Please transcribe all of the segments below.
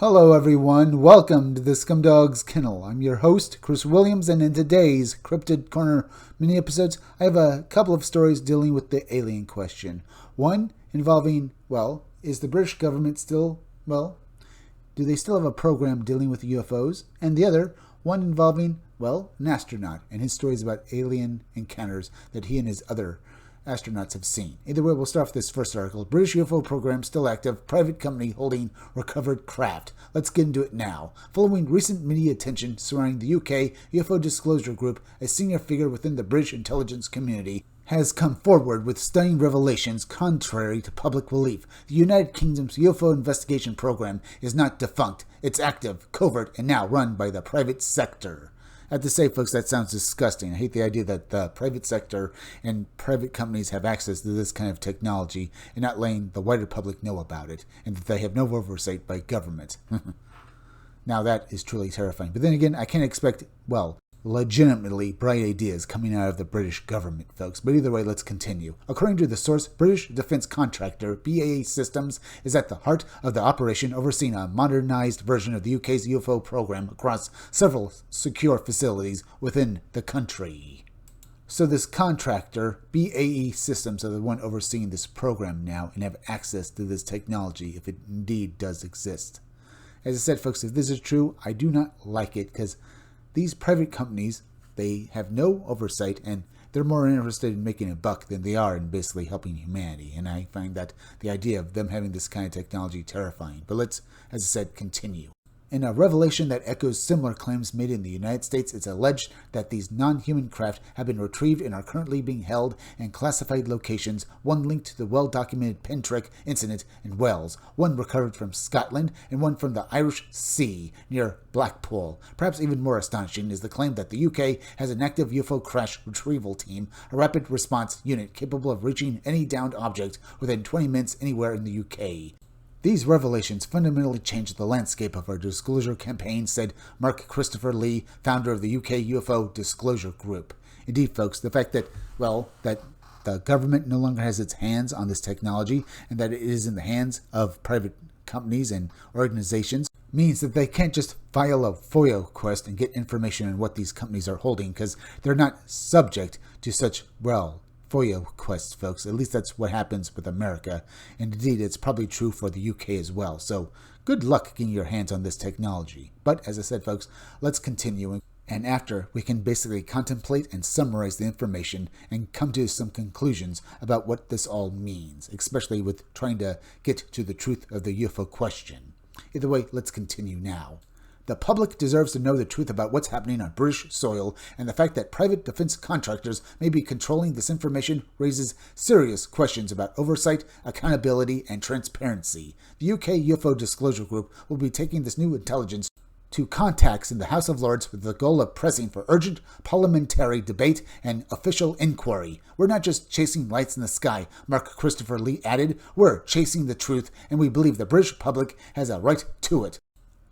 Hello everyone, welcome to the Scumdog's Kennel. I'm your host, Chris Williams, and in today's Cryptid Corner mini episodes, I have a couple of stories dealing with the alien question. One involving, is the British government still, do they still have a program dealing with UFOs? And the other, one involving, an astronaut and his stories about alien encounters that he and his other astronauts have seen. Either way, we'll start with this first article. British UFO program still active. Private company holding recovered craft. Let's get into it now. Following recent media attention surrounding the UK UFO Disclosure Group, a senior figure within the British intelligence community has come forward with stunning revelations contrary to public belief. The United Kingdom's UFO investigation program is not defunct. It's active, covert, and now run by the private sector. I have to say, folks, that sounds disgusting. I hate the idea that the private sector and private companies have access to this kind of technology and not letting the wider public know about it, and that they have no oversight by government. Now that is truly terrifying. But then again, I can't expect, legitimately bright ideas coming out of the British government, folks. But either way, let's continue. According to the source, British defense contractor BAE Systems is at the heart of the operation, overseeing a modernized version of the UK's UFO program across several secure facilities within the country. So this contractor, BAE Systems, are the one overseeing this program now and have access to this technology if it indeed does exist. As I said, folks, if this is true, I do not like it, because these private companies, they have no oversight, and they're more interested in making a buck than they are in basically helping humanity. And I find that the idea of them having this kind of technology terrifying. But let's, as I said, continue. In a revelation that echoes similar claims made in the United States, it's alleged that these non-human craft have been retrieved and are currently being held in classified locations, one linked to the well-documented Pentrek incident in Wales, one recovered from Scotland, and one from the Irish Sea near Blackpool. Perhaps even more astonishing is the claim that the UK has an active UFO crash retrieval team, a rapid response unit capable of reaching any downed object within 20 minutes anywhere in the UK. These revelations fundamentally changed the landscape of our disclosure campaign, said Mark Christopher Lee, founder of the UK UFO Disclosure Group. Indeed, folks, the fact that, that the government no longer has its hands on this technology and that it is in the hands of private companies and organizations means that they can't just file a FOIA request and get information on what these companies are holding, because they're not subject to such, FOIA requests, folks. At least that's what happens with America. And indeed, it's probably true for the UK as well. So good luck getting your hands on this technology. But as I said, folks, let's continue. And after, we can basically contemplate and summarize the information and come to some conclusions about what this all means, especially with trying to get to the truth of the UFO question. Either way, let's continue now. The public deserves to know the truth about what's happening on British soil, and the fact that private defense contractors may be controlling this information raises serious questions about oversight, accountability, and transparency. The UK UFO Disclosure Group will be taking this new intelligence to contacts in the House of Lords with the goal of pressing for urgent parliamentary debate and official inquiry. We're not just chasing lights in the sky, Mark Christopher Lee added. We're chasing the truth, and we believe the British public has a right to it.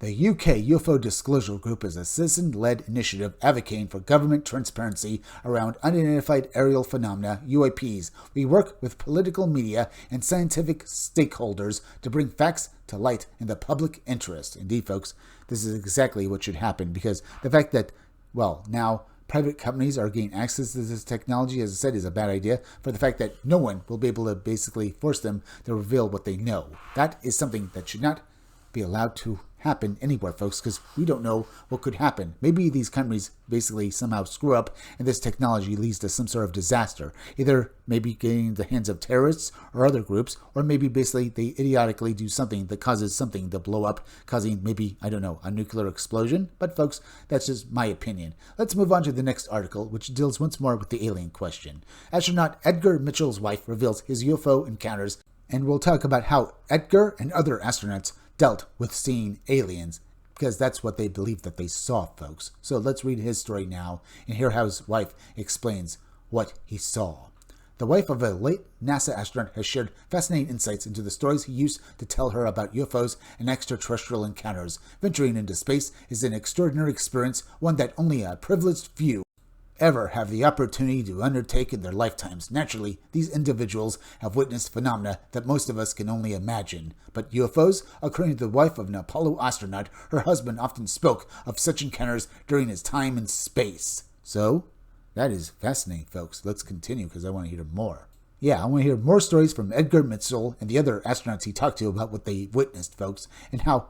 The UK UFO Disclosure Group is a citizen-led initiative advocating for government transparency around unidentified aerial phenomena, UAPs. We work with political media and scientific stakeholders to bring facts to light in the public interest. Indeed, folks, this is exactly what should happen, because the fact that, now private companies are getting access to this technology, as I said, is a bad idea, for the fact that no one will be able to basically force them to reveal what they know. That is something that should not be allowed to happen anywhere, folks, because we don't know what could happen. Maybe these companies basically somehow screw up and this technology leads to some sort of disaster. Either maybe getting in the hands of terrorists or other groups, or maybe basically they idiotically do something that causes something to blow up, causing maybe, a nuclear explosion. But folks, that's just my opinion. Let's move on to the next article, which deals once more with the alien question. Astronaut Edgar Mitchell's wife reveals his UFO encounters, and we'll talk about how Edgar and other astronauts dealt with seeing aliens, because that's what they believe that they saw, folks. So let's read his story now and hear how his wife explains what he saw. The wife of a late NASA astronaut has shared fascinating insights into the stories he used to tell her about UFOs and extraterrestrial encounters. Venturing into space is an extraordinary experience, one that only a privileged few ever have the opportunity to undertake in their lifetimes. Naturally, these individuals have witnessed phenomena that most of us can only imagine. But UFOs, according to the wife of an Apollo astronaut, her husband often spoke of such encounters during his time in space. So, that is fascinating, folks. Let's continue because I want to hear more. Yeah, I want to hear more stories from Edgar Mitchell and the other astronauts he talked to about what they witnessed, folks, and how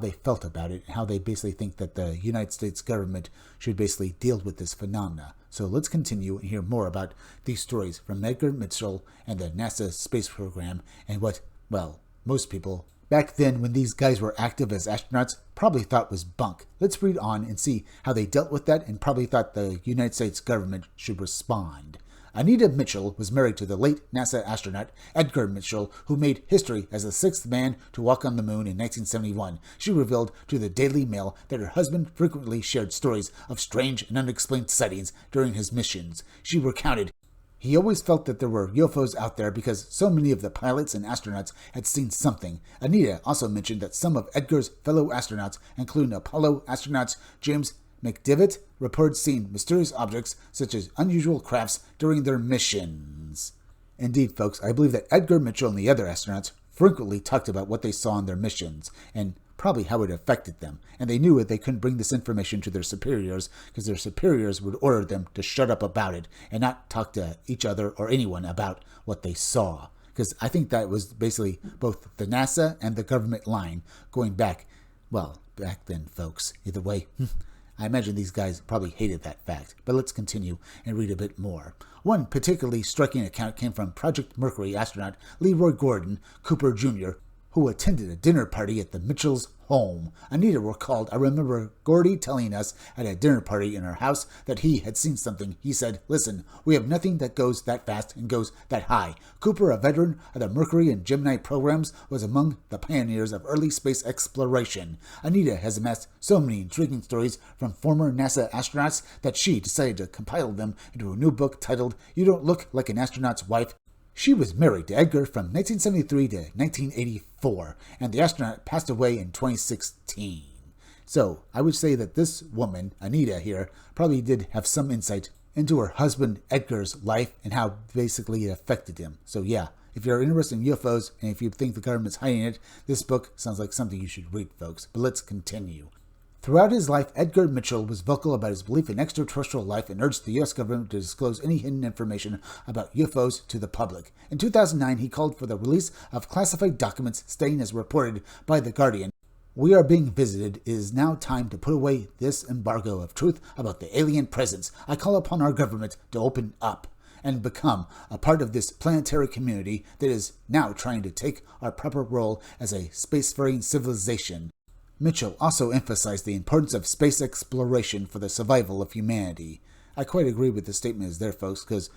they felt about it, and how they basically think that the United States government should basically deal with this phenomena. So let's continue and hear more about these stories from Edgar Mitchell and the NASA space program and what, most people back then when these guys were active as astronauts probably thought was bunk. Let's read on and see how they dealt with that and probably thought the United States government should respond. Anita Mitchell was married to the late NASA astronaut Edgar Mitchell, who made history as the sixth man to walk on the moon in 1971. She revealed to the Daily Mail that her husband frequently shared stories of strange and unexplained sightings during his missions. She recounted, "He always felt that there were UFOs out there because so many of the pilots and astronauts had seen something." Anita also mentioned that some of Edgar's fellow astronauts, including Apollo astronauts James McDivitt, reported seeing mysterious objects such as unusual crafts during their missions. Indeed, folks, I believe that Edgar Mitchell and the other astronauts frequently talked about what they saw on their missions and probably how it affected them. And they knew that they couldn't bring this information to their superiors because their superiors would order them to shut up about it and not talk to each other or anyone about what they saw. Because I think that was basically both the NASA and the government line going back then, folks. Either way, I imagine these guys probably hated that fact, but let's continue and read a bit more. One particularly striking account came from Project Mercury astronaut Leroy Gordon Cooper Jr., who attended a dinner party at the Mitchells' home. Anita recalled, "I remember Gordy telling us at a dinner party in our house that he had seen something. He said, 'Listen, we have nothing that goes that fast and goes that high.' Cooper, a veteran of the Mercury and Gemini programs, was among the pioneers of early space exploration. Anita has amassed so many intriguing stories from former NASA astronauts that she decided to compile them into a new book titled 'You Don't Look Like an Astronaut's Wife.' She was married to Edgar from 1973 to 1984, and the astronaut passed away in 2016. So, I would say that this woman, Anita here, probably did have some insight into her husband Edgar's life and how basically it affected him. So yeah, if you're interested in UFOs and if you think the government's hiding it, this book sounds like something you should read, folks. But let's continue. Throughout his life, Edgar Mitchell was vocal about his belief in extraterrestrial life and urged the U.S. government to disclose any hidden information about UFOs to the public. In 2009, he called for the release of classified documents stating, as reported by The Guardian, "We are being visited. It is now time to put away this embargo of truth about the alien presence. I call upon our government to open up and become a part of this planetary community that is now trying to take our proper role as a spacefaring civilization." Mitchell also emphasized the importance of space exploration for the survival of humanity. I quite agree with the statement there, folks, because,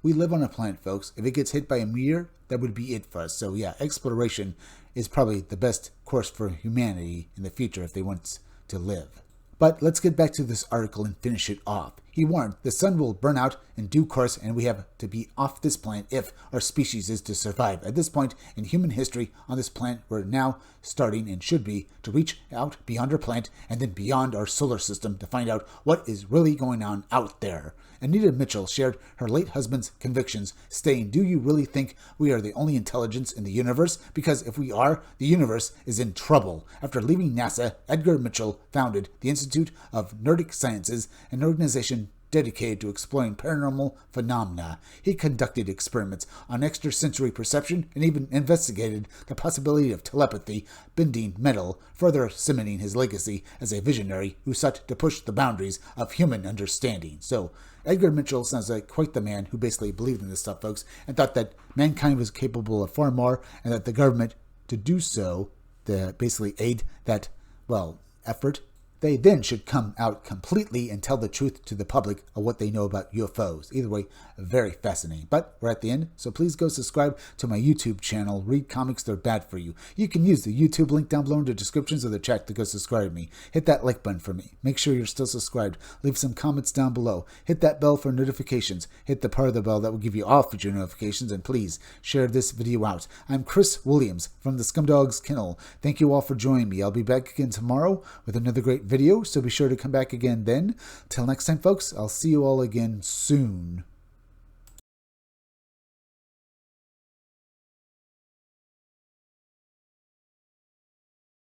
we live on a planet, folks. If it gets hit by a meteor, that would be it for us. So yeah, exploration is probably the best course for humanity in the future if they want to live. But let's get back to this article and finish it off. He warned, "The sun will burn out in due course and we have to be off this planet if our species is to survive. At this point in human history on this planet, we're now starting and should be to reach out beyond our planet and then beyond our solar system to find out what is really going on out there." Anita Mitchell shared her late husband's convictions, stating, "Do you really think we are the only intelligence in the universe? Because if we are, the universe is in trouble." After leaving NASA, Edgar Mitchell founded the Institute of Nordic Sciences, an organization dedicated to exploring paranormal phenomena. He conducted experiments on extrasensory perception and even investigated the possibility of telepathy, bending metal, further cementing his legacy as a visionary who sought to push the boundaries of human understanding. So, Edgar Mitchell sounds like quite the man who basically believed in this stuff, folks, and thought that mankind was capable of far more and that the government, to do so, to basically aid that, effort, they then should come out completely and tell the truth to the public of what they know about UFOs. Either way, very fascinating. But we're at the end, so please go subscribe to my YouTube channel, Read Comics They're Bad For You. You can use the YouTube link down below in the descriptions of the chat to go subscribe to me. Hit that like button for me. Make sure you're still subscribed. Leave some comments down below. Hit that bell for notifications. Hit the part of the bell that will give you all future notifications, and please share this video out. I'm Chris Williams from the Scumdogs Kennel. Thank you all for joining me. I'll be back again tomorrow with another great video. video, so be sure to come back again then. Till next time, folks, I'll see you all again soon.